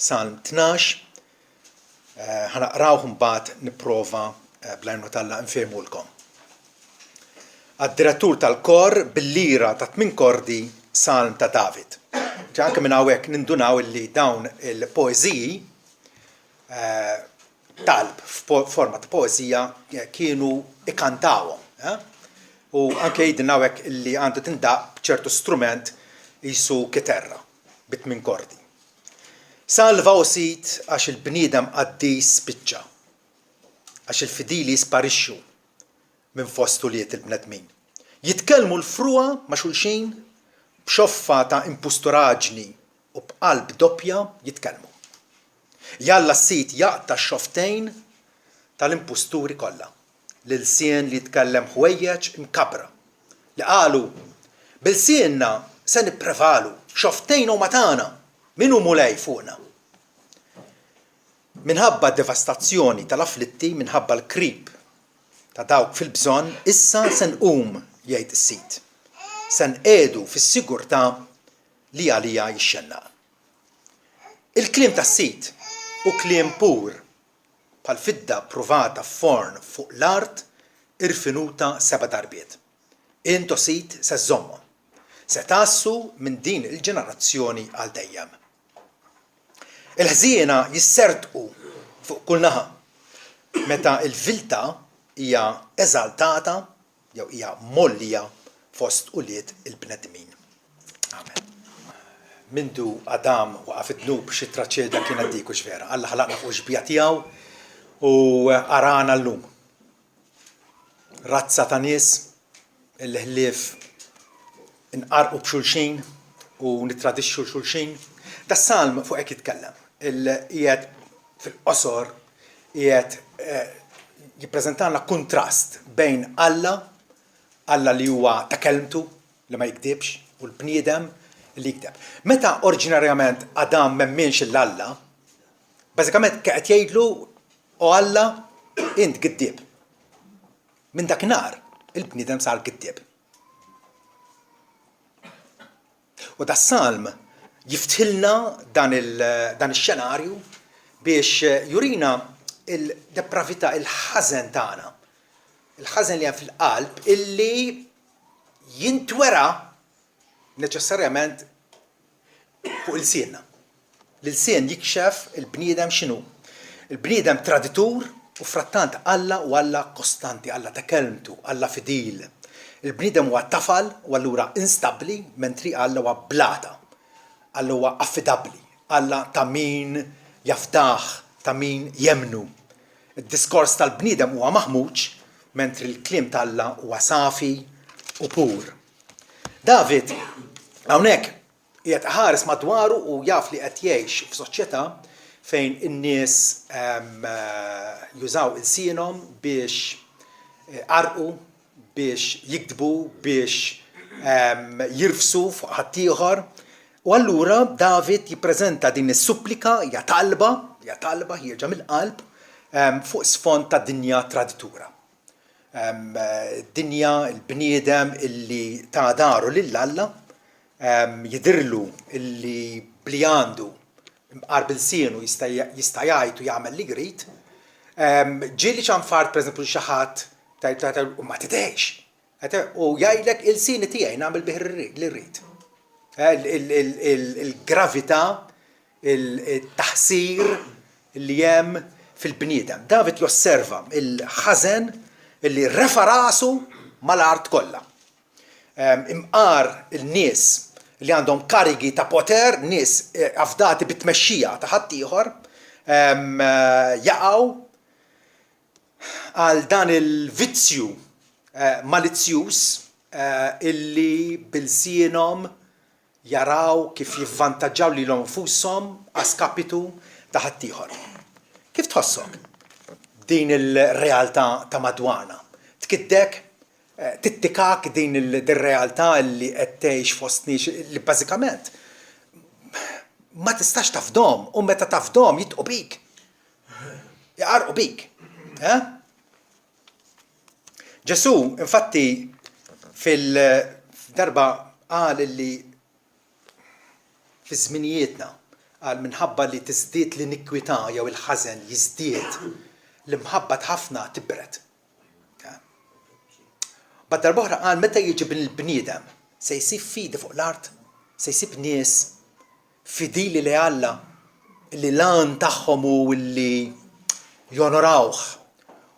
Salm 12, ħanaqrawhom mbagħad nipprova bl-għajnuna tal-Alla nfehmulkom. Għad-direttur tal-kor bil-lira ta' 8 kordi Salm ta' David. Anke minn hawnhekk nindunaw li dawn il-poeżiji talb f'forma ta' poeżija kienu ikkantawhom. U anke jgħidilna hawnhekk li għandu tindaq b'ċertu strument jisu kiterra bit-8 kordi. Salva u sit għax il-bniedem qaddis spiċċa, għax il-fidili sparixxu minn fost uliet il-bnedmin. Jitkellmu l-fruqa ma' xulxin b'xoffa ta' impusturaġni u b'qalb doppja jitkellmu. Jalla s-sit jaqta' x-xoftejn tal-impusturi kollha. L-sien li jitkellem ħwejjeġ imkabra. Li qalu bil-sienna se nipprevalu, xoftejn huma tagħna, min hu mulej fuqna. Minħabba devastazzjoni tal-afflitti, minħabba l-krib ta' dawk fil-bżonn, issa se nqum jgħid is-sit. Se nqiegħdu fis-sigurtà li għalija jixxennaq. Il-kliem tas-sit u kliem pur bħal fidda pruvata f'forn fuq l-art irfinuta 7 darbiet. Intu sit se żommhom, se tassu minn din il-ġenerazzjoni għal dejjem. Il-ħżiena jissertqu fuq kull naħa meta l-vilta hija eżaltata jew hija mollija fost uliet il-bnedmin. Amen. Mindu Adam waqaf id-dnub xi traċedja kienet dik u x'vera. Alla ħalaqna fuq ġbija tiegħu u arana llum. Razza ta' nies il-ħlief inqarqu b'xulxin u nittradixxu xulxin. Das-salm fuq hekk jitkellem. Qiegħed fil-qosor qiegħed jippreżentalna kuntrast bejn Alla li huwa ta' kelmtu li ma jikdibx u l-bniedem li jikdeb. Meta oriġinarjament Adam m'emminx l-Alla, bażikament qed jgħidlu o Alla int giddieb. Minn dakinhar il-bniedem sar giddieb. U das-salm jiftilna dan ix-xenarju biex jurina il-depravità, il-ħażen tagħna. Il-ħażen li hemm fil-qalb illi jintwera neċessarjament fuq il-sienna. L-sien jikxef il-bniedem x'inhu. Il-bniedem traditur u frattant Alla u Alla kostanti, Alla ta' kelmtu, Alla fidil. Il-bniedem huwa tafal u allura instabbli mentri Alla huwa blata. Alla huwa affidabbli, Alla ta' min jafdaħ, ta' min jemnu. Id-diskors tal-bniedem huwa maħmuġ mentri l-kliem tal-Alla huwa safi u pur. David hawnhekk qiegħed ħares madwaru u jaf li qed jgħix f'soċjetà fejn in-nies jużaw il-sienhom biex arqu, biex jikdbu, biex jirfsu fuq ħaddieħor. U allura David jippreżenta din is-supplika hija talba ħirġa mill-qalb fuq sfond ta' dinja traditura. Dinja il-bniedem illi ta' daru lill-Alla jidirlu illi bli għandu mqarb il-sienu jista' jgħid u jagħmel li jrid. Ġieli ċanfart pereżempju xi ħadd u ma tidejx. U jgħidlek il-sieni tiegħi nagħmel bih li rrid. Il-gravità, il-taħsir li hemm fil-bniedem. David josserva il-ħażen illi refa' rasu mal-art kollha. Imqar il-nies li għandhom karigi ta' poter, nies afdati bit-tmexxija ta' ħaddieħor, jaqgħu għal dan il-vizzju malizzjuż illi bil-sienhom jaraw kif jivvantaġġaw lilhom infushom għaskapitu ta' ħaddieħor. Kif tħossok din il-realtà ta' madwana? Tkiddek, tittikak din il-realtà li qed tgħix fostniex li bażikament ma tistax tafdhom u meta tafdhom jitqu bik. Jaqarqu bik. Ġesu infatti fil-darba qal li fi żminijietna قال minħabba li tiżdied l-inikwità jew il-ħażen jiżdied l-imħabba ħafna tibred. Bad darb'oħra qal meta jiġi bil-bniedem se jsib fidi fuq l-art, se jsib nies fidili li Alla li lan tagħhom u li jonorawh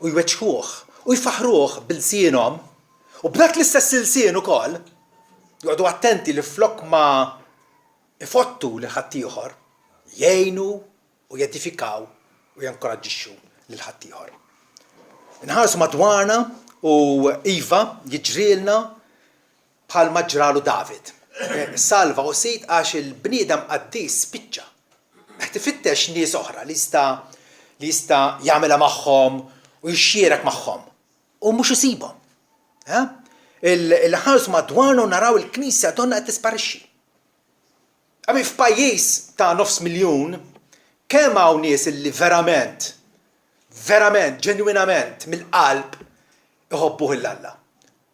u jweġħuh u jfaħruh bil-sienhom u b'dak l-istess il-sien ukoll joqgħdu attenti li flok ma ifottu li ħaddieħor jgħinu u jedifikaw u jankoraġġixxu lil ħaddieħor. Inħarsu madwarna u Iva jiġrilna bħalma ġralu David. Salva u sit għax il-bniedem qaddis spiċċa. Tifittex nies oħra li jista' jagħmilha magħhom u jixxierek magħhom u mhux isibhom. Il-ħarsu madwarna u naraw il-Knisja donna qed tisparixxi. Għami f'pajjiż ta' 500,000 kemm hawn nies li verament, ġenwinament mill-qalb iħobbuh il-Alla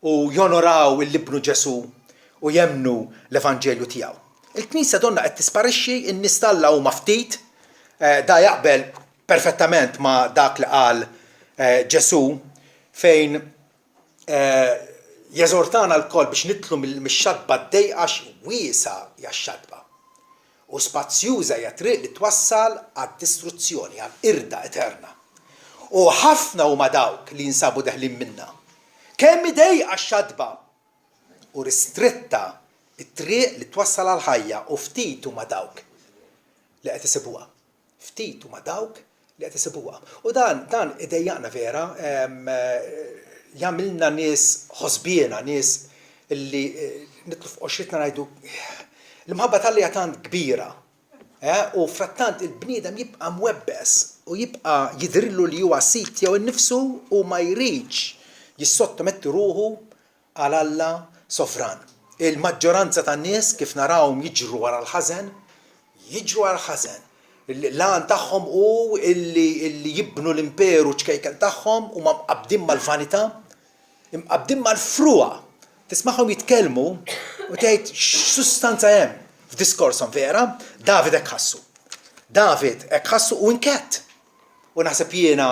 u jonoraw il-libnu Ġesu u jemnu l-Evanġelju tiegħu. Il-Knisja donna qed tisparixxi, in-nies Alla huma ftit, da jaqbel perfettament ma' dak li qal Ġesu fejn jeżortana l-koll biex nitlu mix-xadba d-dejqax wiesa hija x-xadba. U spazzjuża hija triq li twassal għad-distruzzjoni, għall-irda eterna. U ħafna huma dawk li jinsabu deħlin minnha. Kemm idejqa x-xadba u ristretta it-triq li twassal għall-ħajja u ftit huma dawk li qed isibuha. Ftit huma dawk li qed isibuha. U dan idejjaqna vera jagħmilna nies ħosbiena, nies illi nitlu f'qoxritna ngħidu l-imħabba tal-li tant kbira u frattant il-bniedem jibqa' mwebbes u jibqa' jidhirlu li huwa sit jew innifsu u ma jridx jissottometti ruħu għal Alla sovran. Il-maġġoranza tan-nies kif narawhom jiġru wara l-ħażen, l-għan tagħhom u illi jibnu l-imperu ċkejken tagħhom u ma mqabdin mal-vanità, mqabdin mal-fruqa. Tisma'hom jitkellmu u tgħid x'sustanza hemm f'diskorshom vera, David hekk ħassu. David hekk ħassu u nkett. U naħseb jiena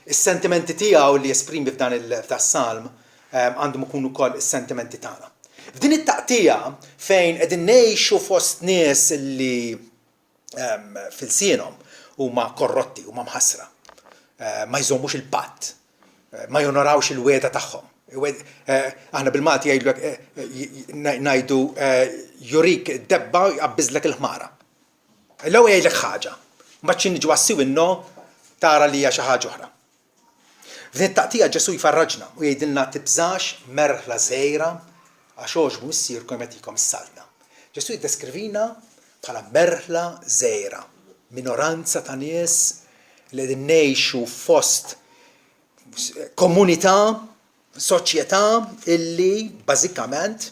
is-sentimenti tiegħu li esprimi f'dan il-salm għandhom ikunu wkoll is-sentimenti tagħna. F'din it-taqtija fejn qegħdin ngħixu fost nies li fil-sienhom huma korrotti, huma mħassra, ma jżommux il-patt, ma jonorawx il-weda tagħhom. Aħna bil-Malti ngħidu jurik debba jqabbiżlek il-ħmara. L-ewwel jgħidlek ħaġa, mbagħad xi niġu għassiw inno tara li hija xi ħaġa oħra. F'din it-taqtija Ġesu jfarraġna u jgħidilna tibżax merħla żgħira għax għoġbu ssierkom jagħtikom is-salna. Ġesu jiddeskrivina bħala merħla żgħira, minoranza ta' nies li qegħdin ngħixu fost komunità, soċjetà illi bażikament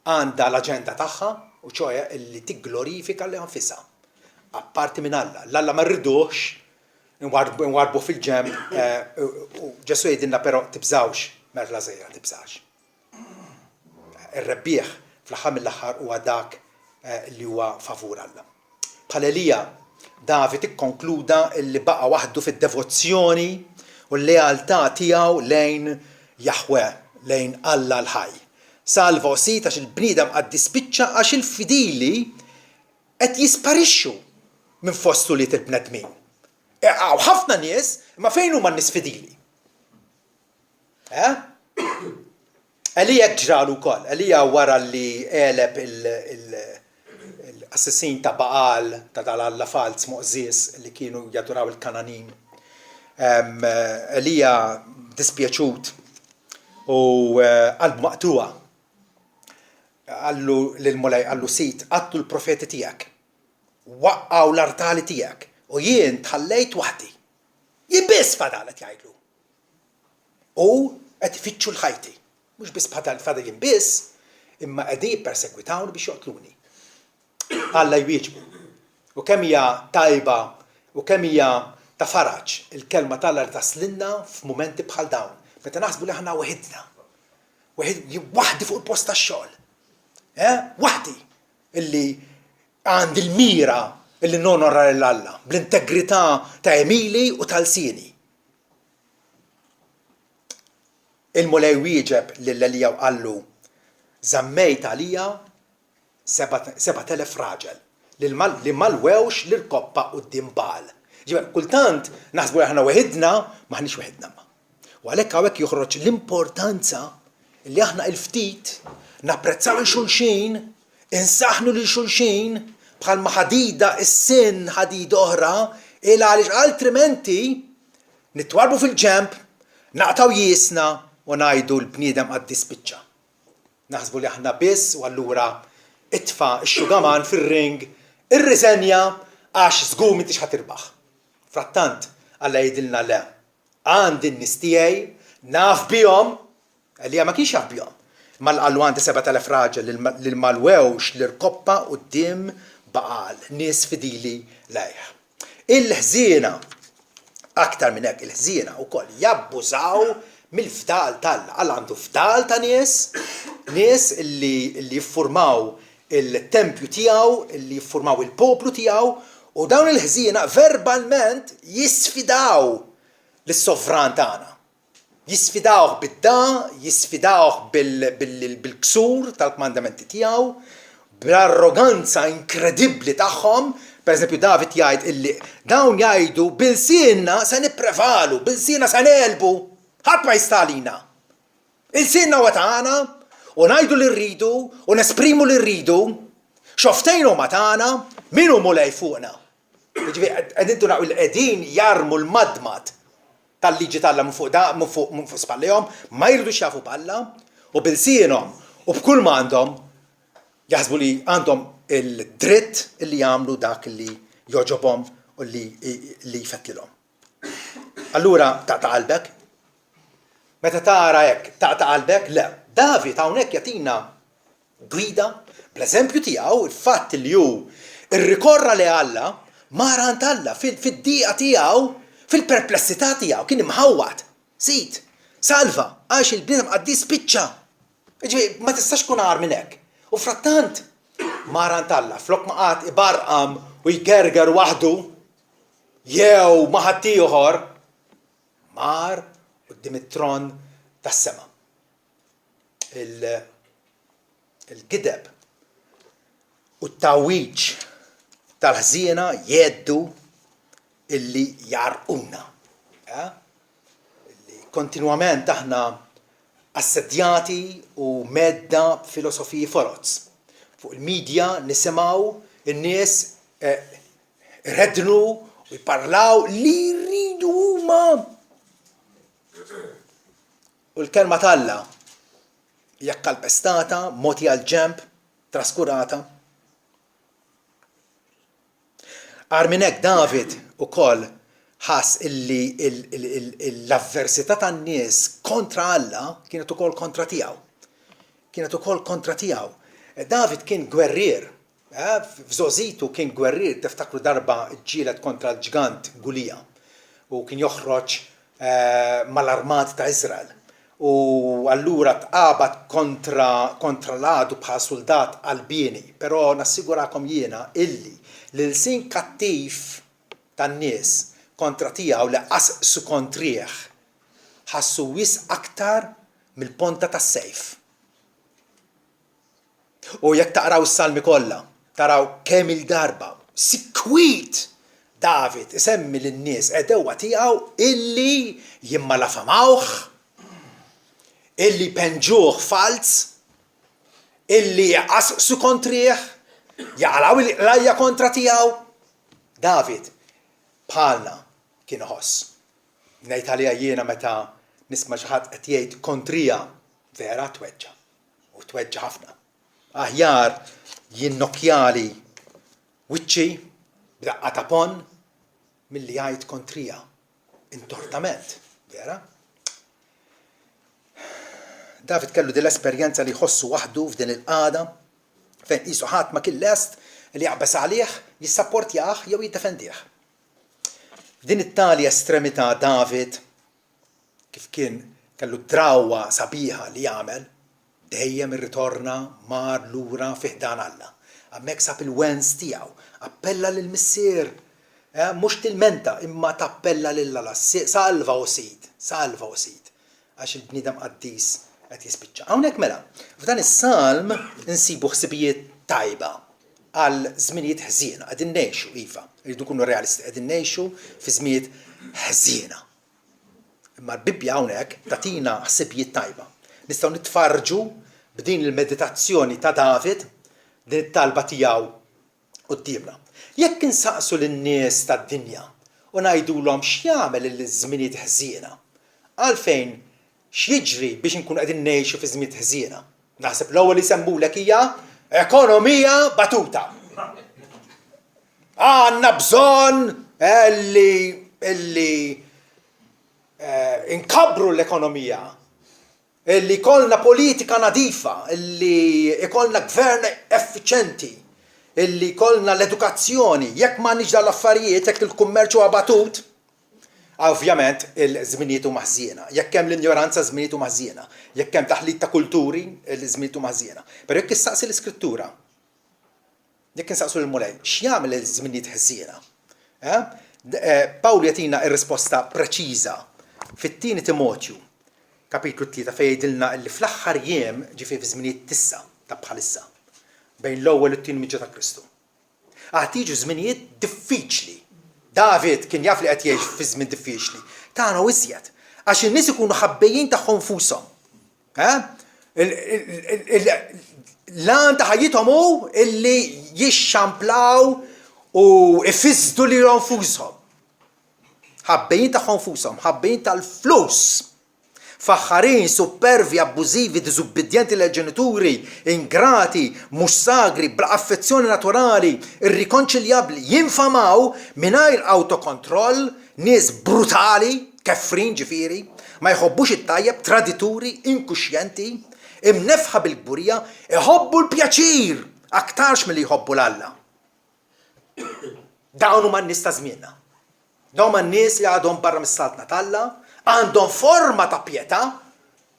għandha l-aġenda tagħha u ċoja illi tigglorifika li anfisha. Apparti minn Alla. L-Alla ma rridux nwarbu fil-ġemb u Ġesu jgħidilna però tibżawx merħla żgħira, tibżawx. Ir-rebbieħ fl-aħħar mill-aħħar huwa dak li huwa favur Alla. Bħal Elija, David ikkonkluda illi baqa' waħdu fid-devozzjoni u l-lealtà tiegħu lejn Jahwe, lejn Alla l-ħaj. Salva u sit għax il-bniedem qed jispiċċa għax il-fidili qed jisparixxu minn fostu li il-bnedmin. Għaw ħafna nies, ma fejn huma n-nies fidili? Elija ġralu wkoll, Elija wara li għeleb l-assassin ta' Baal, ta' dal-Alla falz Moqżies li kienu jaduraw il-Kananin. Elija dispjaċut u qalbu maqtuwa. Għallu l-mulej, għallu sit, għattu l-profeti tijak, waqqaw l-artali tijak, u jien tħallejt waħdi. Jien bis fadalet jgħidlu. U għed fitxu l-ħajti. Mux bis fadal jien bis, imma għedi persekwitawni biex joqtluni. Alla jwieġbu. U kemm hija tajba, u kemm hija ta' faraġ il-kelma tal-Alla li taslinna f'mumenti bħal dawn. Meta naħsbu li ħna waħidna. Waħdi fuq il-post tax-xogħol. Waħdi illi għandi l-mira illi nonora l-Alla bl-integrità ta' Emili u tal-Sini. Il-mulej wieġeb lill-Elija u qallu żammejt għalija 7,000 raġel li malwewx l-irkoppa quddiem Baal. Kultant naħsbu aħna weħidna maħniex weħidna ma. U għalhekk hawnhekk joħroġ l-importanza li aħna il-ftit napprezzaw il-xulxin, insaħnu lil xulxin bħalma ħadida is-sin ħadida oħra il għaliex altrimenti nitwarbu fil-ġemp, naqtaw jiesna u ngħidu l-bniedem qed jispiċċa. Naħsbu li aħna biss u allura itfa' x-xugaman fir-ring, irriżenja għax żgur m'intix ħatirbaħ. Frattant Alla jgħidilna le, għandi n-nies tiegħi naf bihom, Elija ma kienx jaf bihom. Mal-qallu għandi 7,000 raġel li malwewx l-irkoppa quddiem Baal, nies fidili lejh. Il-ħżiena, aktar minn hekk il-ħżiena wkoll jabbużaw mill-fdal tal-Alla. Alla għandu fdal ta' nies li jiffurmaw il-tempju tiegħu, li jiffurmaw il-poplu tiegħu, u dawn il-ħżiena verbalment jisfidaw lis-sovran tagħna. Jisfidawh bid-da, jisfidawh bil-ksur tal-kmandamenti tiegħu, bl-arroganza inkredibbli tagħhom. Pereżempju David jgħid illi dawn jgħidu bil-sienna se nipprevalu, bil-sienna se nelbu, ħadd ma jistalina. Il-sienna huwa tagħna u ngħidu li rridu u nesprimu li rridu, xoftejn huma tagħna, min hu mulej fuqna. Qegħdin jarmu l-madmat tal-liġi tal-Alla minn fuq spallejhom, ma jridux jafu b'Alla u bil-sienhom u b'kull ma għandhom jaħsbu li għandhom il-dritt li jagħmlu dak li joġobhom u li jfettilhom. Allura taqta' qalbek? Meta tara hekk taqta' qalbek? Le. David hawnhekk jagħtina gwida bl-eżempju tiegħu il-fatt li hu irrikorra li Alla mara Alla fid-dieqa tiegħu, fil-perplessità tiegħu kien imħawwad, sit, salva, għax il-bniedem qed jispiċċa. Ma tistax tkun għar minn hekk. U frattant mara Alla flok ma qatt ibarqam u jgerger waħdu jew ma' ħadd ieħor mar quddiem it-tron tas-sema. Il-gideb u t-tawwiġ tal-ħżiena jeddu illi jarquna. Illi kontinwament aħna assedjati u medda filosofiji foroz. Fuq il-medja nisimgħu in-nies rednu u jparlaw li jridu huma. U l-kelma tal-Alla hija kkalpestata, mogħtija l-ġenb, traskurata. Għar minn hekk David ukoll ħass illi l-avversità tan-nies kontra Alla kienet ukoll kontra tiegħu. Kienet ukoll kontra tiegħu. David kien gwerrier, f'żożitu kien gwerrier, tiftakru darba ġġielet kontra l-ġgant Gulija u kien joħroġ mal-armati ta' Iżrael. U allura tqabad kontra l-għadu bħal soldat qalbieni, però nassigurakom jiena illi l-sin kattiv tan-nies kontra tiegħu li qasqsu kontrih ħassu wis aktar mill-ponta tas-sejf. U jekk taqraw is-salmi kollha, taraw kemm il-darba sikwit David isemmi lin-nies edewa tiegħu illi jimmalafamawh, illi penġuh fals, illi jaqasqsu kontrih, jaqalaw l-lajja kontra tiegħu. David bħalna kien iħoss. Ngħid għaliha jiena meta nisma' xi ħadd qed jgħid kontrija vera tweġġa' u tweġġa' ħafna. Aħjar jinnokjali wiċċi b'daqqa ta' pon milli jgħid kontrija intortament, vera? David kellu din l-esperjenza li jħossu waħdu f'din il-qagħda fejn qisu ħadd ma kien lest li jaqbes għalih, jissapportjah jew jiddefendih. F'din it-tali estremità David kif kien kellu drawwa sabiħa li jagħmel dejjem irritorna mar lura fih dan Alla. hemmhekk sab il-wens tiegħu, appella lill-missier, mhux tilmenta imma tappella lil Alla, salva u sid, għax il-bniedem qaddis qed jispiċċa. Hawnhekk mela, f'dan is-salm insibu ħsibijiet tajba għal żminijiet ħżiena, qegħdin ngħixu iva, rridu nkunu realisti, qegħdin ngħixu fi żminijiet ħżiena. Imma l-Bibbja hawnhekk tagħtina ħsibijiet tajba. Nistgħu nitfarġu b'din il-meditazzjoni ta' David, din it-talba tiegħu qudiemna. Jekk insaqsu lin-nies tad-dinja u ngħidulhom x'jagħmel il-żminijiet ħżiena, għalfejn x'jiġri biex inkunu qegħdin ngħixu fi żminijiet ħżiena? Naħseb l-ewwel isemmulek hija ekonomija batuta. Għandna bżonn illi inkabru l-ekonomija, illi kollna politika nadifa, illi ikollna gvern effiċenti, illi kollna l-edukazzjoni, jekk m'għandniex dan l-affarijiet, jekk il-kummerċ huwa batut, ovvjament il-żminijiet huma ħżiena, jekk hemm l-injoranza żminijiet huma ħżiena, jekk hemm taħlit ta' kulturi l-żminijiet huma ħżiena. Però jekk issaqsi l-Iskrittura, jekk insaqsu l-mulej, x'jagħmel il-żminijiet ħżiena? Pawlu jagħtina r-risposta preċiża fit-tieni Timotju, kapitlu 3 fejn jgħidilna li fl-aħħar jiem ġifieri fi żminijiet tissa ta' bħalissa bejn l-ewwel u t-tieni miġġa ta' Kristu. Tiġu żminijiet diffiċli. David kien jaf li qed jgħix fi żmien diffiċli. Tagħna iżjed għax in-nies ikunu ħabbejjin tagħhom nfushom. L-għan ta' ħajjithom hu illi jixxamplaw u ifisdu lilhom nfushom. Ħabbejjin tagħhom nfushom, ħabbejjin tal-flus. Faħħarin, supervi, abbużivi, diżubbidjenti lill-ġenituri, ingrati, mhux sagri, bla affezzjoni naturali, irrikonċiljabbli, jinfamaw mingħajr autokontroll, nies brutali, keffrin ġifieri, ma jħobbux it-tajjeb, tradituri, inkuxjenti, imnefħa bil-gburija, iħobbu l-pjaċir aktarx milli jħobbu l-Alla. Dawn huma n-nies ta' żmienna. Dawn huma n-nies li għadhom barra mis-saltna tal-Alla, għandhom forma ta' pjetà,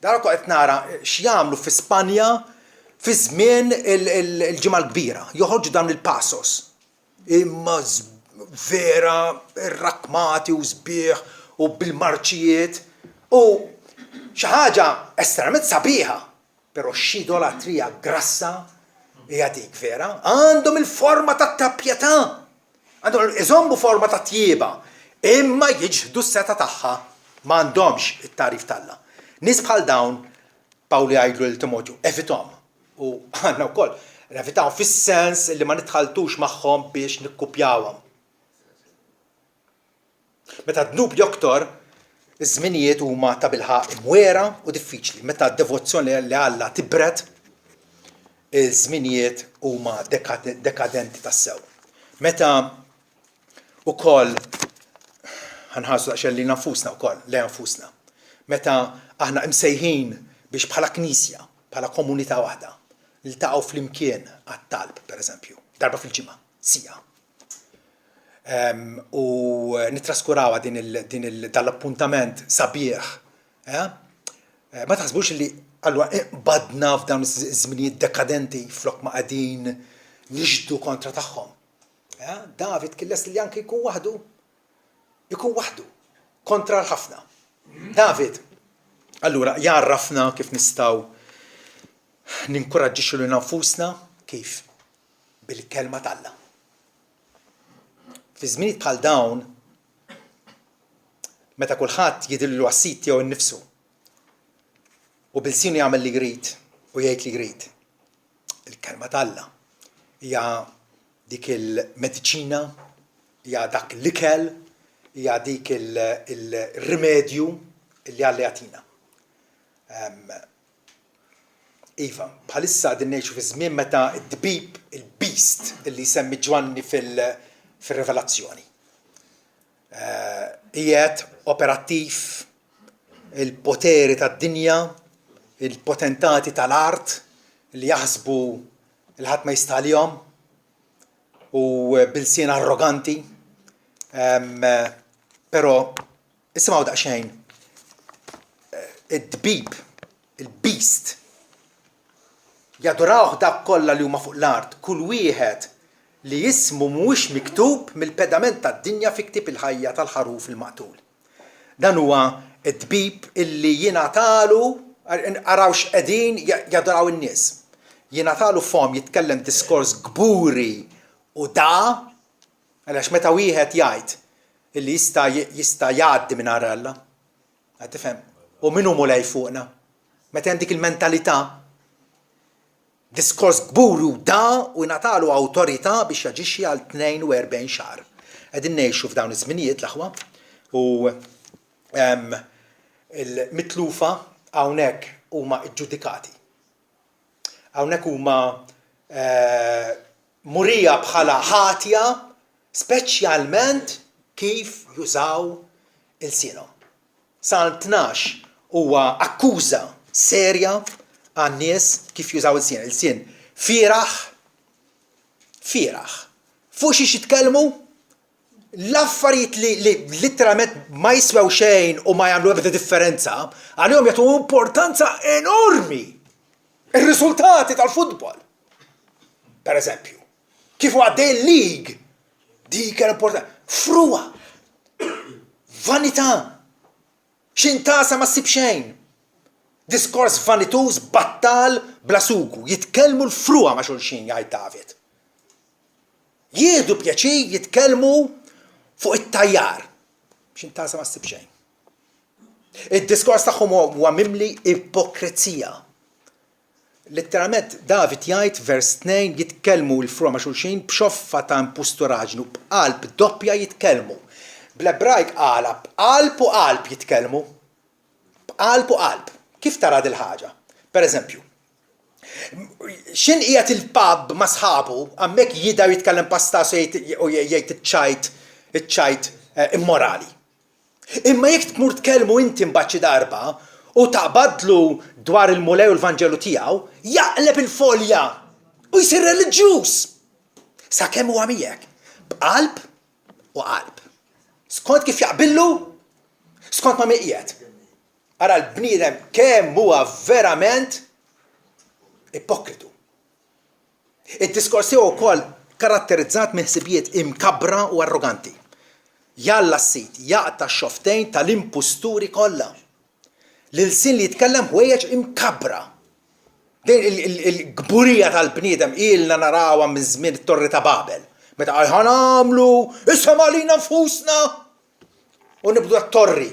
dak qed nara x'jagħmlu fi Spanja fi żmien il-ġimgħa l-kbira, joħorġu dawn il-pasos. Imma vera rakmati u sbieħ u bil-marċijiet u xi ħaġa estremament sabiħa, però xi idolatrija grassa hija dik vera, għandhom il-forma ta' pjetà, għandhom iżommu forma ta' tjieba, imma jiġħdu s-seta tagħha. Ma għandhomx it-tarif talla. Nies bħal dawn, Pawlu jgħidlu lil Timotju, evitom. U għandna wkoll nevitaw fis-sens li ma nitħaltux magħhom biex nikkupjawhom. Meta dnub joktor, iż-żminijiet huma ta' bilħaq imwera u diffiċli. Meta d-devozzjoni li Alla tibret, iż-żminijiet huma dekadenti tassew. Meta ukoll ħanħarsu daqsxejn li nfusna wkoll, le nfusna. Meta aħna msejħin biex bħala knisja, bħala komunità waħda, niltaqgħu flimkien għat-talb, pereżempju, darba fil-ġimgħa, sija. U nittraskurawa dal-appuntament sabiħ. Ma taħsbux li allura badna f'dawn iż-żminijiet dekadenti flok ma qegħdin nixdu kontra tagħhom. David kien lest li anke jkun waħdu kontra l-ħafna. David, allura jarrafna kif nistgħu ninkoraġġixxu lil nfusna kif bil-kelma t'Alla. Fi żminijiet bħal dawn meta kulħadd jidhirlu għas-sit tiegħu innifsu u bil-sinu jagħmel li jrid u jgħid li jrid. Il-kelma t'Alla hija dik il-mediċina, hija dak l-ikel, hija dik il-rimedju li Alla jagħtina. Iva, bħalissa qegħdin ngħixu fi żmien meta d-dbib il-beast li jsemmi Ġwanni fir-Revelazzjoni. Qiegħed operattiv il-poteri tad-dinja, il-potentati tal-art li jaħsbu il-ħadd ma jistalihom u bil-sien arroganti. Però isimgħu daqsxejn id-dbib, il-beast, jadurawh dak kollha li huma fuq l-art, kull wieħed li jismu mhuwiex miktub mill-pedament tad-dinja fi ktieb il-ħajja tal-ħaruf il-maqtul. Dan huwa d-dbib illi jingħatalu araw x'qegħdin jadoraw in-nies. Jingħatalu fom jitkellem diskors gburi u għalax meta wieħed jgħid illi jista' jgħaddi mingħajr Alla. Qed tifhem? U min hu mulej fuqna? Meta hemm dik il-mentalità diskors gburi u u jingħatalu awtorità biex jaġixxi għal 42 xahar. Qegħdin ngħixu f'dawn iż-żminijiet l-aħwa u il-mitlufa hawnhekk huma ġġudikati. Hawnhekk huma murija bħala ħatja speċjalment kif jużaw il-sienhom. Salm 12 huwa akkuża serja għan-nies kif jużaw il-sien. Il-sien fieraħ. Fuq xi jitkellmu l-affarijiet li literalment ma jiswew xejn u ma jagħmlu ebda differenza, għalihom jagħtu importanza enormi. Ir-riżultati tal-futbol. Pereżempju, kif għaddej il-lig, dik importanti. Frua. Vanità. X'intasa ma ssib xejn. Diskors vanituż battal bla sugu, jitkellmu l-frua ma' xulxin jgħid David. Jieħdu pjaċir jitkellmu fuq it-tajjar. X'intasa ma ssib xejn. Id-diskors tagħhom huwa mimli ipokrizija. Letteralment David jgħid vers 2 jitkellmu l-frua ma' xulxin b'xoffa ta' impusturaġnu b'qalb doppja jitkellmu. Bl-Ebrajk qalb u qalb jitkellmu. B'qalb u qalb. Kif tara dil ħaġa? Pereżempju, x'inqiegħed il-pub ma' sħabu hemmhekk jidher jitkellem pastasu jgħid iċ-ċajt immorali. Imma jekk tmur tkellmu inti mbagħad xi darba u taqbadlu dwar il-mulej u l-Vanġelu tiegħu, jaqleb il-folja u jsir reliġjuż. Sakemm huwa miegħek b'qalb u qalb. Skont kif jaqbillu, skont ma miqiegħed. Ara l-bniedem kemm huwa verament ipokritu. Id-diskors tiegħu wkoll karatterizzat minn ħsibijiet imkabbra u arroganti. Jalla s-sit jaqta' x-xoftejn tal-impusturi kollha. L-sin li jitkellem ħwejjeġ imkabbra. Din il-gburija tal-bniedem ilna narawha minn żmien it-Torri ta' Babel. Meta qal ħanamlu, issa malina nfusna. U nibdu t-torri.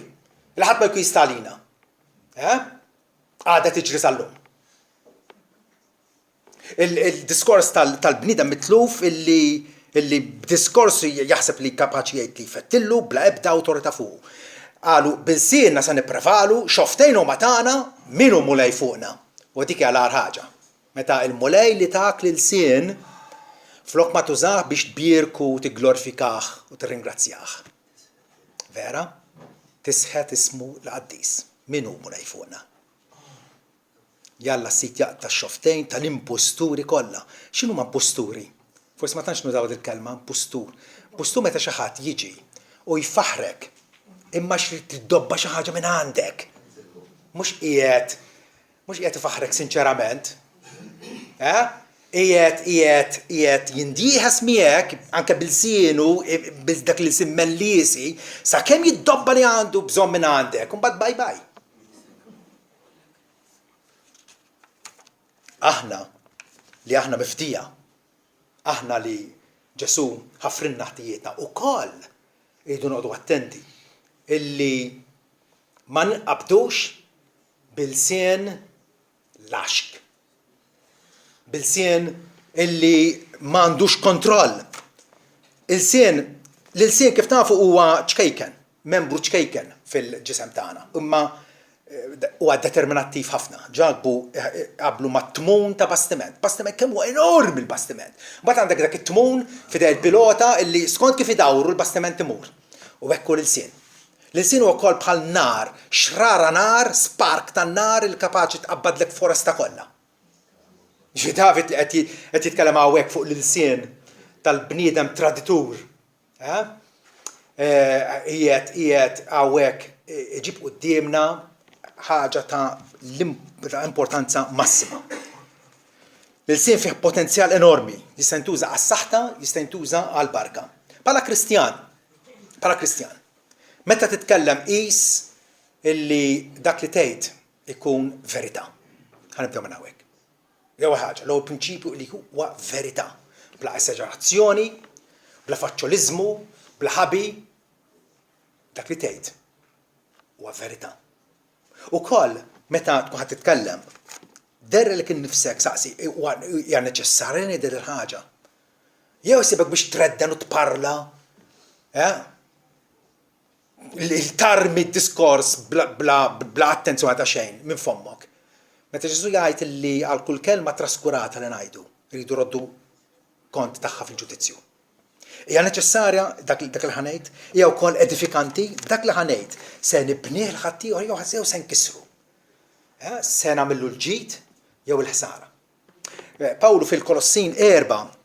Il-ħadd ma jkun jistalina. Għada tiġri sal-lum. Il-diskors tal-bniedem mitluf illi b'diskors jaħseb li kapaċi jgħid li jfettillu bla ebda awtorità fuq. Qalu bil-sienna se nipprevalu, xoftejn huma tagħna min hu mulej fuqna. U dik hija l-agħar ħaġa. Meta l-mulej li tak lil sien flok ma tużah biex tbierku u tigglorifikah u tirringrazzjah. Vera? Tisħet ismu l-qaddis. Min hu mulej fuqna? Jalla s-sit jaqta' x-xoftejn tal-imposturi kollha. X'inhu ma imposturi? Forsi ma tantx nużaw il-kelma impustur. Impustur meta xi ħadd jiġi u jfaħrek imma xrid tiddobba xi ħaġa minn għandek. Mhux qiegħed ifaħrek sinċerament. Qiegħed jindieħes miegħek anke bil-sienu dak li sim mellisi sakemm jiddobba li għandu bżonn minn għandek u mbagħad bye. Aħna mifdija. Aħna li Ġesu ħafrinna ħtijietna ukoll iridu noqgħdu attenti illi ma nqabdux bil-sien laxk. Bil-sien illi m'għandux kontroll. L-sien kif tafu huwa ċkejken, membru ċkejken fil-ġisem tagħna. Imma huwa determinattiv ħafna. Ġabu qablu ma' tmun ta' bastiment. Bastiment kemm huwa enormi l-bastiment. Mbagħad għandek dak it-tmun fidej il-pilota illi skont kif idawru l-bastiment imur. U hekk hu l-sien. L-sien huwa wkoll bħal nar, xrara nar, spark tan-nar il kapaċi tqabbadlek foresta kollha. Ġi David li qed jitkellem hawnhekk fuq l-sien tal-bniedem traditur. Qiegħed hawnhekk iġib qudiemna ħaġa ta' importanza massima. L-sin fih potenzjal enormi, jista' jintuża għas-saħħa, jista' jintuża għall-barka. Bħala Kristjan, meta titkellem qis illi dak li tgħid ikun verità. Ħanibdew minn hawnhekk. Jew ħaġa, l-ewwel prinċipju li huwa verità. Bla esaġerazzjoni, bla faċċoliżmu, bla ħabi, dak li tgħid huwa verità. Ukoll meta tkun ħadd titkellem, derra li kien nifsek saqsi, hija neċessarja ngħidher il-ħaġa. Jew isibek biex tredden u tparla, il-tarmi d-diskors bla attenzjoni ta' xejn minn fommok. Meta Ġesu jgħid li għal kull kelma traskurata li ngħidu, rridu roddu kont tagħha fil-ġudizzju. Hija neċessarja dak li ħanejt, hija wkoll edifikanti, dak li ħanejt se nibnieh l-ħaddieħor jew se nkissru. Se nagħmillu l-ġid jew il-ħsara. Pawlu fil-Kolossin 4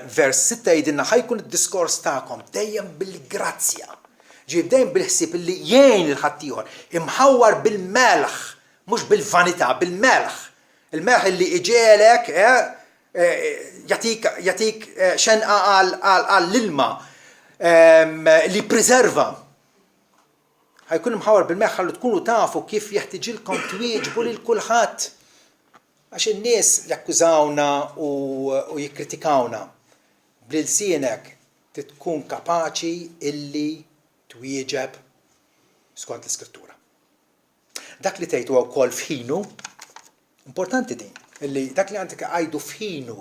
vers 6 jgħidilna ħajkun id-diskors tagħkom dejjem bil-grazzja. Ġieb dejjem bil-ħsieb li jgħin il-ħaddieħor imħawwar bil-melħ, mhux bil-vanità, bil-melħ. Il-melħ li iġielek jatik xenqa għall-ilma li preserva. Ħajkun imħawwar bil-melħ ħallu tkunu tafu kif jeħtieġilkom twieġbu lil kulħadd. Għax in-nies jakkużawna u jikkritikawna. Bl-ilsienek tkun kapaċi illi twieġeb skont l-Iskrittura. Dak li tgħid huwa wkoll f'ħinu, importanti din, illi dak li għandek għajdu f'ħinu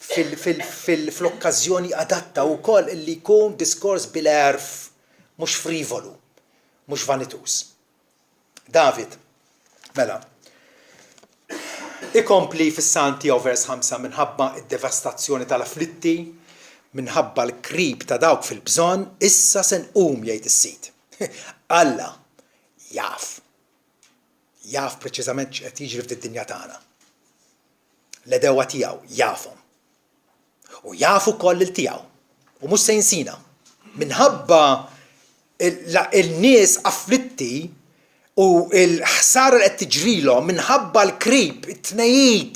fl-okkażjoni adatta wkoll illi jkun diskors bil-erf, mhux frivolu, mhux vanitus. David, mela, ikompli fis-Salm tiegħu vers 5 minħabba id-devastazzjoni tal-afflitti, minħabba l-krib ta' dawk fil-bżonn, issa se nqum jgħid is-Sid. Alla jaf preċiżament x'qed jiġri fid-dinja tagħna. L-edewa tiegħu jafhom. U jafu koll il-tiegħu. U mhux se jinsina. Minħabba il-nies afflitti u l-ħsara li qed tiġrilhom minħabba l-krib, it-tnejjid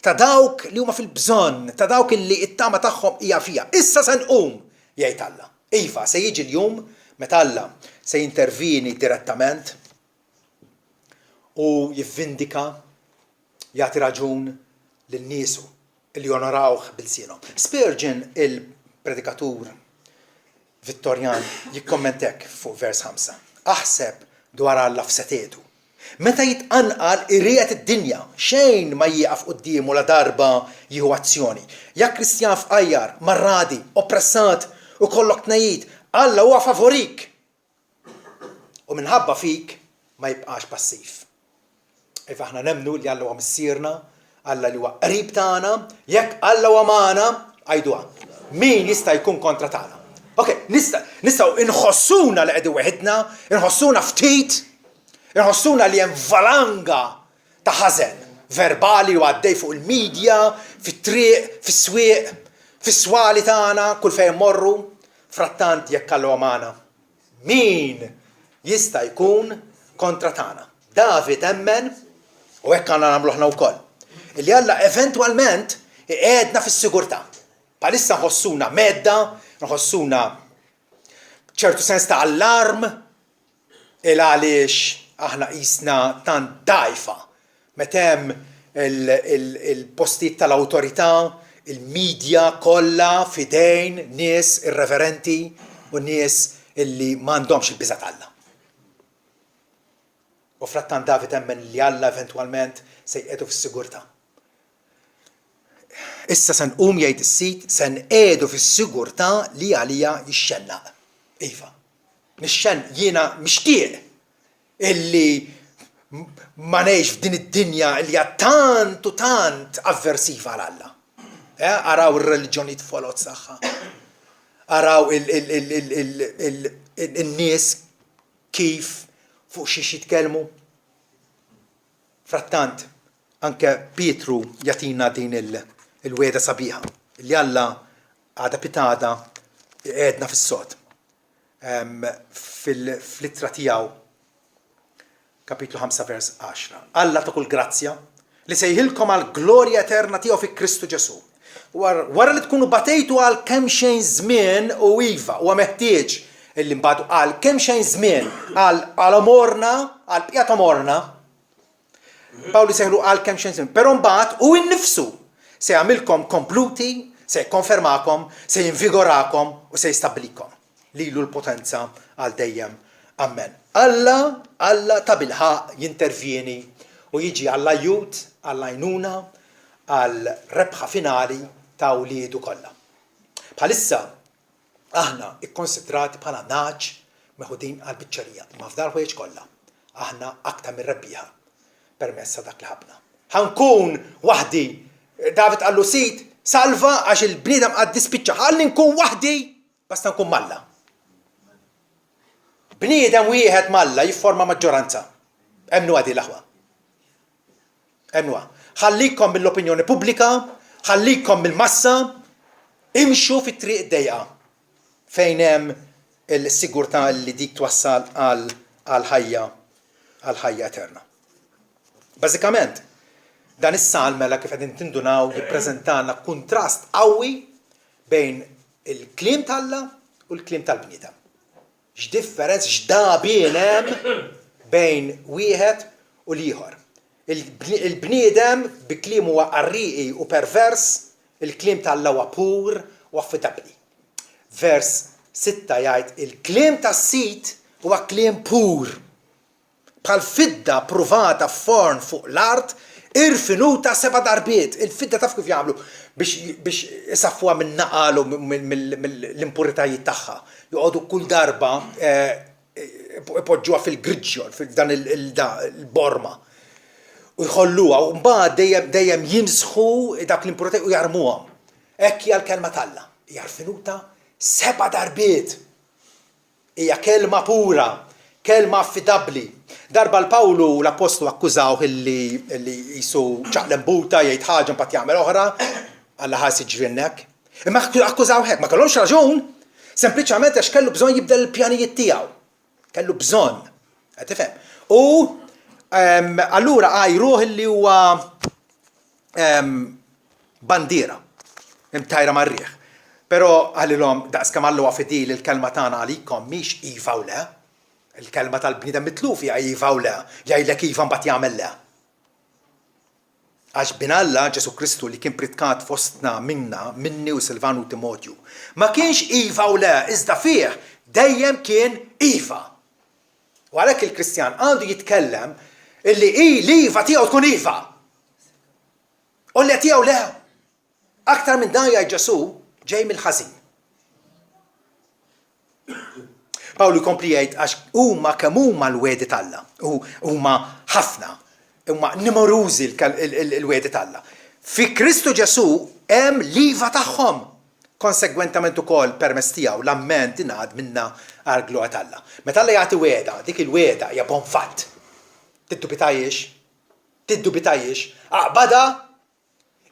ta' dawk li huma fil-bżonn, ta' dawk li t-tama tagħhom hija fija. Issa se nqum jgħid Alla. Iva, se jiġi l-jum meta Alla se jintervini direttament u jivvindika, jagħti raġun lin-niesu li jonorawh bil-sienhom. Spurgeon, il-predikatur Vittorjan, jikkommentek fuq vers 5. Aħseb dwar Alla f'setetu. Meta jitqanqal irriet id-dinja, xejn ma jieqaf qudiemu la darba jieħu azzjoni. Jak Kristjan f'qajjar, marradi, oppressat u kollok tnejjid, Alla huwa favorik. U minħabba fik ma jibqax passiv. Iva aħna nemnu li Alla huwa missierna, Alla li huwa qrib tagħna, jekk Alla huwa magħna, għajduha. Min jista' jkun kontra tagħna? Okay, nistgħu inħossuna li qegħdu weħidna, inħossuna ftit, inħossuna li hemm valanga ta' ħażen verbali u għaddej fuq il-medja, fit-triq, fis-swieq, fis-swali tagħna, kull fejn morru, frattant jekk Alla huwa magħna. Min jista' jkun kontra tagħna? David emmen, u hekk għandna nagħmlu aħna wkoll, illi Alla eventwalment qiegħedna fis-sigurtà. Bħalissa nħossuna medda, nħossuna ċertu sens ta' allarm, għaliex aħna qisna tant dajfa meta hemm il-postijiet tal-awtorità, il-medja kollha fidejn nies irreverenti u nies illi m'għandhomx il-biża' Alla. U frattant David emmen li Alla eventwalment se jqiegħdu fis-sigurtà. Issa se nqum jgħid is-Sid se nqiegħdu fis-sigurtà li għalija jixxennaq. Iva, jiena mixtieq illi ma ngħix f'din id-dinja li hija tant u tant avversiva għal Alla. Araw ir-reliġjoni tfolot saħħa. Araw in-nies kif fuq xi jitkellmu. Frattant, anke Pietru jagħtina din il-weda sabiħa. Li Alla għada pitada qiegħedna fis-sod. Fl-ittra tiegħu kapitlu 5 vers 10. Alla ta' kull grazzja li sejħilkom għal glorja eterna tiegħu fi Kristu Ġesu. Wara li tkunu batejtu għal kemm xejn żmien u iva huwa meħtieġ illi mbagħad għal kemm xejn żmien għal amorna, għal bqija ta' morna, Pawlu sejħlu għal kemm xejn żmien, però mbagħad u innifsu se jagħmilkom kompluti, se jikkonfermakom, se jinvigorakom u se jistabblikom. Lilu l-potenza għal dejjem. Amen. Alla ta' bilħaq jintervjeni u jiġi għall-ajut, għall-għajnuna, għall-rebħa finali ta' uliedu kollha. Bħalissa aħna ikkonsidrati bħala naġ meħudin għall-biċċerija, ma f'dar ħwejġ kollha. Aħna aktar minn rebbieħa permessa dak li ħabna. Ħankun waħdi, David qallu sit salva għax il-bniedem qad dispiċċa, ħalli nkun waħdi basta nkun malla. Bniedem wieħed malla jifforma maġġoranza. Emnu għadi l-aħwa. Emnu ħallikom mill-opinjoni pubblika, ħallikom mill-massa, imxu fit-triq id-dejqa fejn hemm il-sigurtà li dik twassal għal ħajja eterna. Bażikament, dan is-salm mela kif qegħdin tindunaw jippreżentana kuntrast qawwi bejn il-kliem tal-Alla u l-kliem tal-bniedem. X'differenza x'dabien hemm bejn wieħed u l-ieħor. Il-bniedem bi kliem huwa qarriqi u pervers, il-kliem tal-Alla huwa pur u affidabbli. Vers 6 jgħid il-kliem tas-sit huwa kliem pur. Bħal fidda pruvata f'forn fuq l-art irfinuta 7 darbiet. Il-fidda taf kif jagħmlu biex isaffuha minn naqal u mill-impuritajiet tagħha. Joqogħdu kull darba ipoġġuha fil-griġġjon, fil-dan il-borma. U jħolluha u mbagħad dejjem jimsħu dak l-impuritajiet u jarmuhom. Hekk hija l-kelma tal-Alla. Hija rfinuta 7 darbiet. Hija kelma pura, kelma affidabbli. Darba l-Pawlu l-Apostlu akkużaw illi jisu ċaqlem buta jgħid ħaġa mbagħad jagħmel oħra, Alla ħas jiġrinnek. Imma akkużaw hekk, ma kellhomx raġun, sempliċement għax kellu bżonn jibdel il-pjanijiet tiegħu. Kellu bżonn. Qed tifhem. U allura għajruh illi huwa bandiera imtajra marriħ. Però għalilhom daqskemm Alla huwa fidil il-kelma tagħna għalikom mhix iva u le. Il-kelma tal-bniedem mitlufi iva u le, jgħidlek iva mbagħad jagħmel le. Għax bin Alla Ġesu Kristu li kien pritkat fostna minni u Silvanu Timotju. Ma kienx iva u le, iżda fih dejjem kien iva. U għalhekk il-Kristjan għandu jitkellem illi l-iva tiegħu tkun iva. U le tiegħu le. Aktar minn dan jgħid Ġesu ġej mill-ħażin. Pawlu jkompli jgħid għax huma kemm huma l-wedi tal-Alla, huma ħafna, huma numerużi l-wedi tal-Alla. Fi Kristu Ġesu hemm l-iva tagħhom. Konsegwentament ukoll permezz tiegħu l-amment ingħad minna għall glorja tal-Alla. Meta Alla jagħti weda, dik il-weda hija bon fatt. Tiddubitajiex, aqbada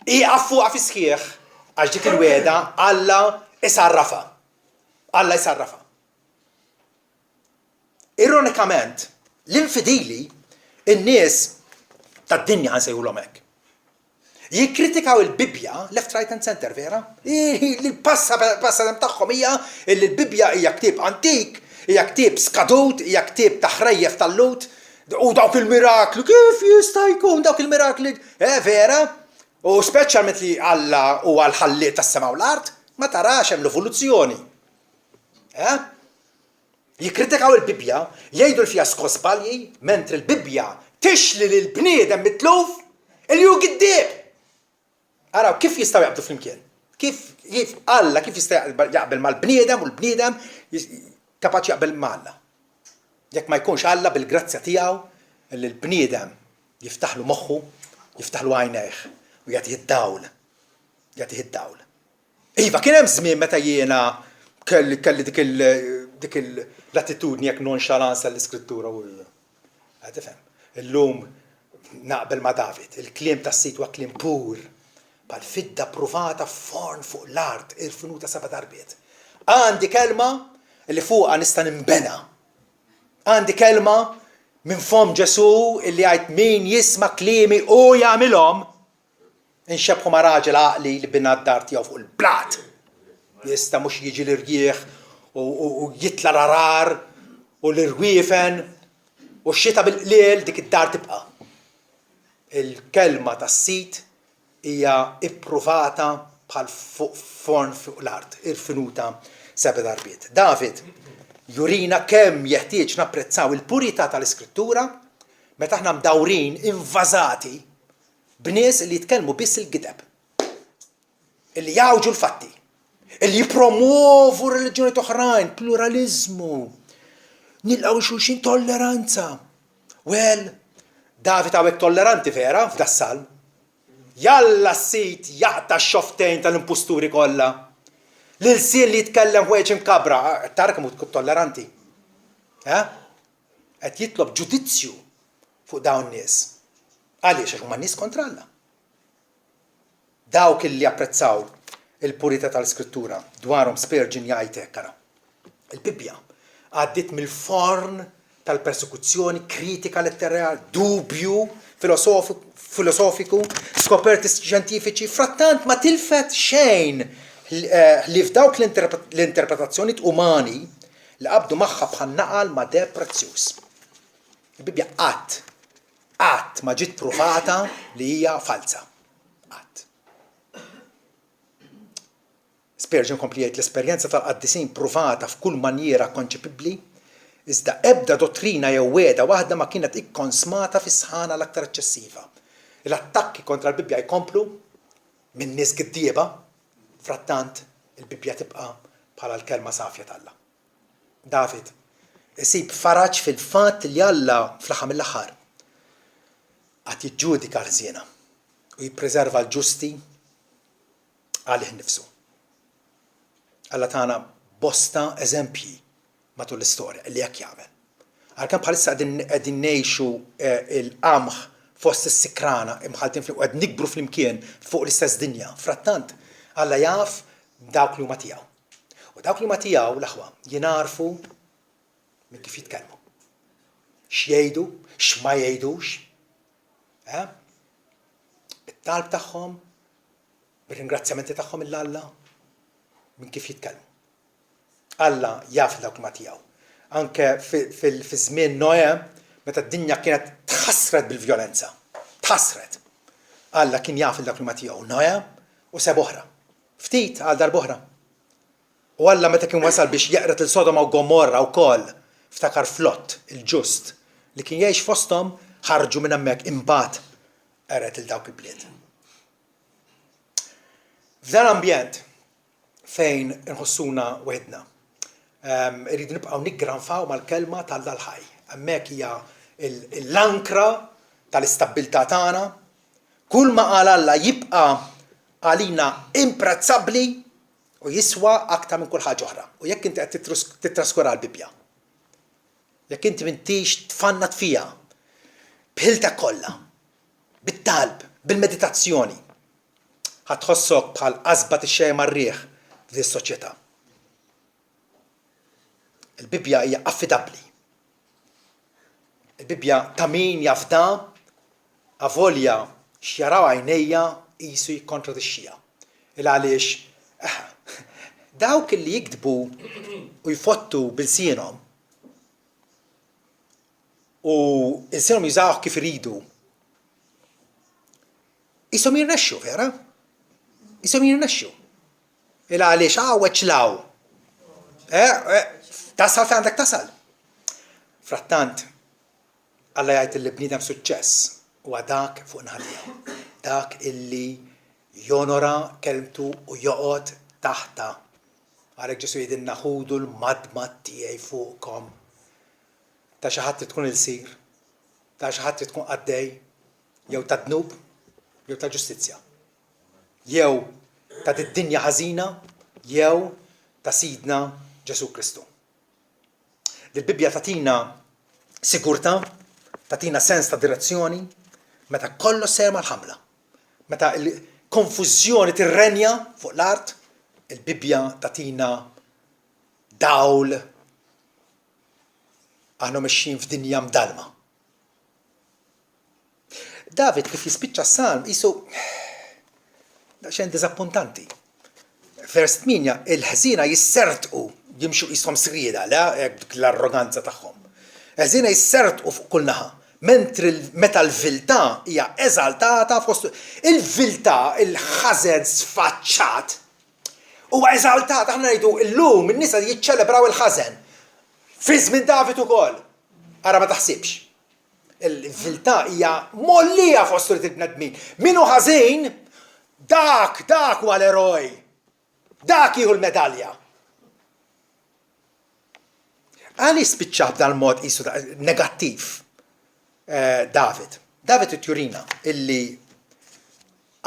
iqaf fuqha fi sħiħ għax dik il-weda Alla isarrafa. Alla jsarrafa. Ironikament, l-infidili, in-nies tad-dinja nsejħulhom hekk. Jikkritikaw il-Bibja left, right and center, vera? Il-passa tagħhom hija l-Bibja hija ktieb antik, hija ktieb skadut, hija ktieb taħrejjef tal-lut, u dawk il-mirakli, kif jista' jkun dawk il-mirakli? Vera? U speċjalment li Alla huwa l-ħalliq tas-sema u l-art, ma tarax hemm l-evoluzzjoni. Jikkritikaw il-Bibja, jgħidu l-fiasko żbalji, mentri l-Bibja tixli lill-bniedem mitluf il-ju giddieb. Araw, kif jistgħu jaqbdu flimkien? Kif Alla kif jista' jaqbel mal-bniedem u l-bniedem kapaċi jaqbel ma' Alla. Jekk ma jkunx Alla bil-grazzja tiegħu li l-bniedem jiftaħlu moħħu, jiftaħlu għajnejh u jagħtih id-dawl. Jagħtih id-dawl. Iva, kien hemm żmien meta jiena kelli dik l-attitudni jekk nonxalanza l-iskrittura u tifhem. Illum naqbel ma' David, il-kliem tas-sit huwa kliem pur, bħal fidda pruvata f'forn fuq l-art irfinuta 7 darbiet. Għandi kelma li fuqha nista' nimbena. Għandi kelma Min fom Ġesu illi għajt min jisma klimi u jagħmilhom inxebħu ma' raġel għaqli li binna d-dar tiegħu fuq il-blat. Jista' mhux jiġi l-irjieħ u jitla l-arar u l-irwiefen u x-xita bil-qliel dik id-dar tibqa'. Il-kelma tas-sit hija ippruvata bħal forn fuq l-art, irfinuta 7 darbiet. David jurina kemm jeħtieġ napprezzaw il-purità tal-Iskrittura meta aħna mdawrin invażati b'nies li jitkellmu biss il-gideb, illi jawġu l-fatti, illi jipromuovu reliġjoni oħrajn, pluralizmu, nilqgħu xulxin tolleranza. Well, David hawnhekk tolleranti vera f'das-salm. Jalla s-sit jaqta x-xoftejn tal-impusturi kollha. L-sien li jitkellem ħwejġ imkabra, tara kemm tkun tolleranti. Qed jitlob ġudizzju fuq dawn nies. Għaliex għax huma nies kontra Alla. Dawk illi apprezzaw il-purità tal-Iskrittura dwarhom Spurgeon jgħid hekk ara. Il-Bibbja għaddiet mill-forn tal-persekuzzjoni, kritika letterarja, dubju filosofiku, skoperti xjentifiċi, frattant ma tilfet xejn li f'dawk l-interpretazzjoni umani li qabdu magħha bħal naqal ma' deb prezzjuż. Il-Bibbja qatt ma ġiet pruvata li hija falsa. Qatt. Spurgeon kompli jgħid l-esperjenza tal-qaddisin pruvata f'kull manjera konċepibbli iżda ebda dottrina jew wiegħda waħda ma kienet ikkonsmata fis-sħana l-aktar eċċessiva. L-attakki kontra l-Bibbja jkomplu minn nies giddieba, frattant il-Bibbja tibqa' bħala l-kelma safja tal-Alla. David isib faraġġ fil-fatt li Alla fl-aħħar mill-aħħar qatt jiġġudika l-ħżiena u jippreserva l-ġusti għalih nnifsu. Alla tagħna bosta eżempji matul l-istorja li hekk jagħmel. Għalkemm bħalissa qegħdin ngħixu il-qamħ fost is-sikrana imħaltin qed nikbru flimkien fuq l-istess dinja. Frattant Alla jaf dawk li huma tiegħu. U dawk li huma tiegħu l-aħwa jingħarfu minn kif jitkellmu. X'jgħidu, x'ma jgħidux. It-talb tagħhom, bir-ringrazzjamenti tagħhom lill-Alla minn kif jitkellmu. Alla jaf dawk li huma tiegħu. Anke fi żmien Noe meta d-dinja kienet tħassret bil-vjolenza. Tħassret. Alla kien jaf dawk li huma tiegħu. Noe u seb oħra. Ftit għal darb'oħra. U Alla meta kien wasal biex jeqret il Sodoma u Gomorra wkoll ftakar Flott il-ġust li kien jgħix fosthom ħarġu minn hemmhekk imbagħad qeret il dawk il-bliet. F'dan ambjent fejn inħossuna weħedna, irridu nibqgħu niggranfaw mal-kelma tal-Alla l-ħaj. Hemmhekk hija l-ankra tal-istabbiltà tagħna. Kull ma qal Alla jibqa' għalina imprezzabbli u jiswa aktar minn kull ħaġa oħra. U jekk inti qed titraskura l-Bibbja, jekk inti m'intix tfannat fiha bħiltek kollha, bit-talb, bil-meditazzjoni, ħadd tħossok bħal qasbad ix-xejn mar-riħ f'din is-soċjetà. Il-Bibbja hija affidabbli. Il-Bibbja ta' min jafda avolja x'jaraw għajnejja qisu jikkontradixxiha. Għaliex dawk li jiktbu u jfottu bil-sienhom u l-sienhom jużawh kif iridu. Ishom jirnexxu, vera? Ishom jirnexxu. Għaliex weċlaw. Tasal fejn għandek tasal. Frattant, Alla jgħid li bniedem suċċess huwa dak fuq naħdija. Dak illi jonora kelmtu u joqgħod taħta. Għalhekk Ġesu jgħidilna ħudu l-madmad tiegħi fuqkom. Ta' xi ħadd tkun il-sir, ta' xi ħadd tkun għaddej, jew ta' dnub, jew ta' ġustizzja. Jew ta' dinja ħażina, jew ta' Sidna Ġesu Kristu. Il-Bibbja tagħtina sigurtà, tagħtina sens ta' direzzjoni, meta kollox ser mal-ħamla. Meta l-konfużjoni tirrenja fuq l-art, il-Bibbja tagħtina dawl aħna mexxin f'dinja mdalma. David kif jispiċċa s-salm isu xejn diżappuntanti. Vers 8 il-ħżina jissertqu jimxu qishom srieda dik l-arroganza tagħhom. Ħżina jissertqu fuq kull naħa. Meta l-viltà hija eżaltata fost il-viltà il-ħażen sfaċċat huwa eżaltat aħna ngħidu llum in-nisa jiċċelebraw il-ħażen. Fi żmien David ukoll. Ara ma taħsibx. Il-viltà hija mollija fost il-bnedmin. Minu ħażin dak huwa l-eroj. Dak jieħu l-medalja. Għali spiċċa b'dan mod qisu negattiv David. David it-jurina illi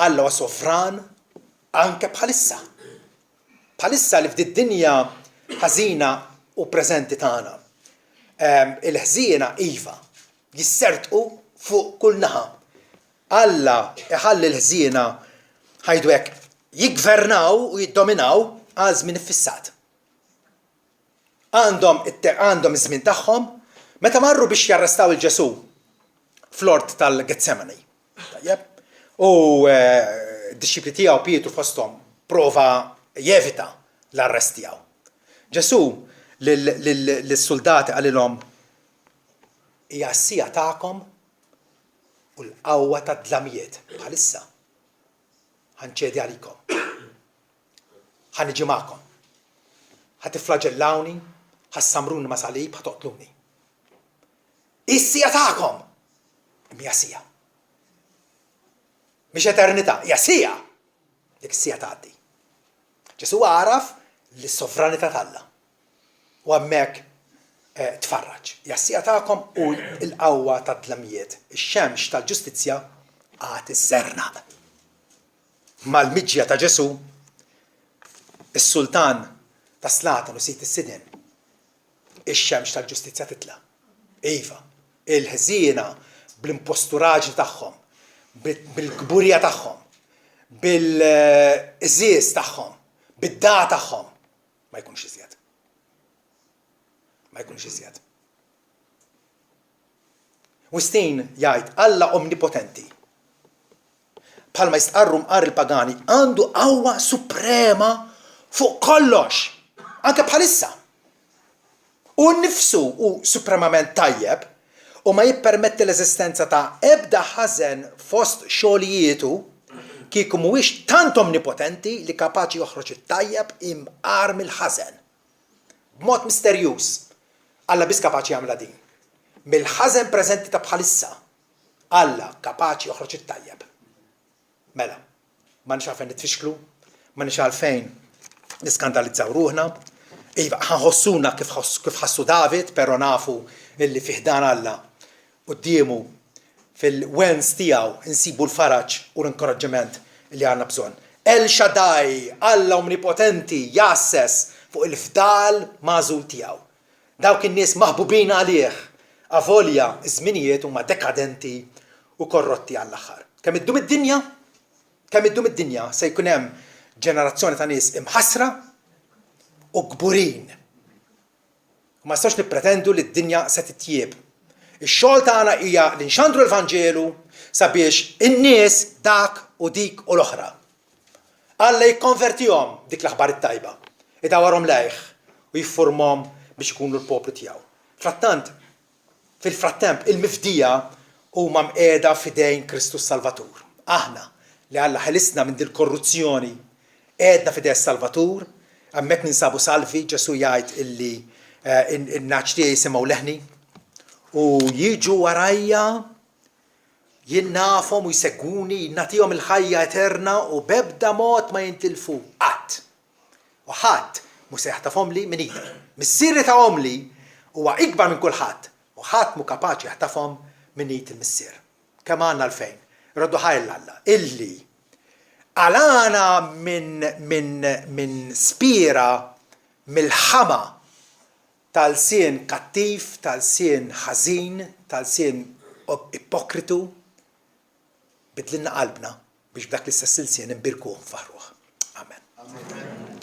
Alla huwa sovran anke bħalissa. Bħalissa li f'did dinja ħażina u preżenti tagħna. Il-ħżiena iva jissertqu fuq kull naħa. Alla iħalli l-ħżiena ħajdu hekk jigvernaw u jiddominaw għal żmien iffissat. Għandhom iż-żmien tagħhom meta marru biex jarrestaw il-Ġesu fl-ort tal-Getsemani. U d-disċipli tiegħu Pietru fosthom prova jevita l-arrest tiegħu. Ġesu lis-soldati qalilhom hija s-sija tagħkom u l-qawwa tad-dlamijiet bħalissa. Ħanċedi għalikom. Ħaniġi magħkom. Ħatiflaġellawni, ħassamruni ma' salib, ħatoqtluni. Is-sija tagħkom hija sija. Mhix eternità, hija sija. Dik is-sija tgħaddi. Ġesu għaraf lis-sovranità t'Alla. U hemmhekk tfarraġ. Hija sija tagħkom u l-qawwa tad-dlamijiet. Ix-xemx tal-ġustizzja għad iżżernaq. Mal-miġja ta' Ġesu, is-sultan ta' Slatan u sit is-sidin, ix-xemx tal-ġustizzja titla'. Iva, il-ħżiena bl-imposturaġġ tagħhom, bil-kburija tagħhom, bil-iżies tagħhom, bid-da tagħhom, ma jkunx iżjed. Ma jkunx iżjed. Wistin jgħid Alla omnipotenti. Bħalma jistqarru mqar il-pagani għandu qawwa suprema fuq kollox, anke bħalissa. U nnifsu u supremament tajjeb u ma jippermetti l-eżistenza ta' ebda ħażen fost xogħlijietu kieku mhuwiex tant omnipotenti li kapaċi joħroġ it-tajjeb imqar mill-ħażen. B'mod misterjuż Alla biss kapaċi jagħmilha din. Mill-ħażen preżenti ta' bħalissa Alla kapaċi joħroġ it-tajjeb. Mela, ma nix għalfejn nitfixklu, ma nix għalfejn niskandalizzaw ruħna, iva ħanħossuna kif ħassu David, pero nafu illi fiħdan Alla quddiemu fil-wens tiegħu insibu l-faraġ u l-inkoraġġiment li għandna bżonn. El Shaddai, Alla omnipotenti, jassess fuq il-fdal mażul tiegħu. Dawk in-nies maħbubin għalih, avolja iż-żminijiet huma dekadenti u korrotti għall-aħħar. Kemm iddum id-dinja se jkun hemm ġenerazzjoni ta' nies imħassra u kburin. Ma nistax nippretendu li d-dinja se titjieb. Ix-xogħol tagħna hija li nxandru l-Evanġelu sabiex in-nies dak u dik u l-oħra. Alla jikkonvertihom dik l-aħbar it-tajba. Idawwarhom lejh u jiffurmhom biex ikunu l-poplu tiegħu. Fil-frattemp il-mifdija huma mqiegħda f'idejn Kristus Salvatur. Aħna li Alla ħelisna minn dil korruzzjoni qiegħda f'idej Salvatur, hemmhekk ninsabu salvi. Ġesu jgħid illi in-naċ tiegħi jisimgħu leħni u jiġu warajja jien nafhom u jsegwuni nagħtihom il-ħajja eterna u b'ebda mod ma jintilfu qatt. U ħadd mhux se jaħtafhom li minn idi. Missieri tagħhom li huwa ikbar minn kulħadd u ħadd mhu kapaċi jaħtafhom minn id il-missier. Kemm għandna l-fejn. Roddu ħajl Alla illi għalana minn spira mill-ħama tal-sien kattiv, tal-sien ħażin, tal-sien ipokritu, bidlinna qalbna biex b'dak l-istess silsien imbirkuh faħruh. Amen.